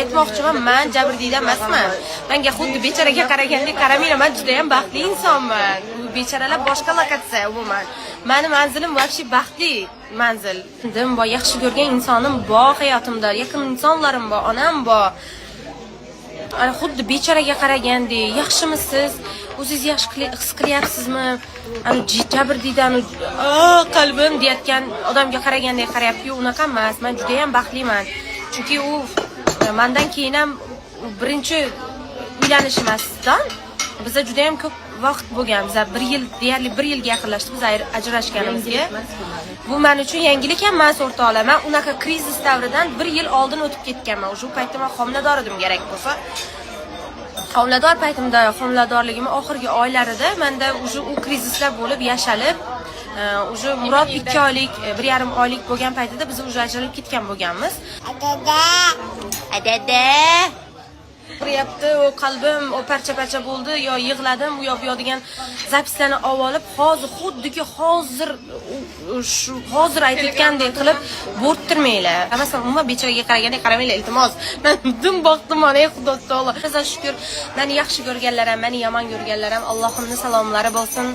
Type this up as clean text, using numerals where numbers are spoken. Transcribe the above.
aytmoqchiman, men jabrdiyda emasman. Menga xuddi bechoraga qaragandek qaramanglar, men juda ham baxtli insonman. U bechoralar boshqa lokatsiya umuman. Meni manzilim вообще baxtli manzil. Dim bor, yaxshi ko'rgan insonim bor hayotimda, yaqin insonlarim bor, onam bor. Ana xuddi bechoraga qaragandek, yaxshimisiz? O'zingiz yaxshi his qilyapsizmi? Ana jabrdiydan qalbim deyotgan odamga qaragandek qarayapti-yu, unaqa emas. Men juda ham baxtliman. Chunki u mendan keyin ham birinchi uylanish emasdan bizda juda ham ko'p vaqt bo'lgan. Biz 1 yil, deyarli 1 yilga yaqinlashdi biz ajrashganimizga. Bu men uchun yangilik ham emas, o'rtoqlar. Men unaqa krizis davridan 1 yil oldin o'tib ketganman. O'sha paytda men homilador edim kerak bo'lsa. Homilador paytimda, homiladorligim oxirgi oylarida menda u krizislar bo'lib yashalib, уже Murod 2 oylik, 1,5 oylik bo'lgan paytida biz уже ajralib ketgan bo'lganmiz. Adada. Quriyapti, o qalbim o parcha-parcha bo'ldi, yo yig'ladim, u yoq bu yoq degan zapislarni olib, hozir xuddiki hozir aytayotgandek qilib bo'rttirmanglar. Masalan, umuman bechoraga qaragandek qaramanglar, iltimos. Men dim boqdim, ey Xudo taolo. Xudo shukr, meni yaxshi ko'rganlar ham, meni yomon ko'rganlar ham Allohimning salomlari bo'lsin.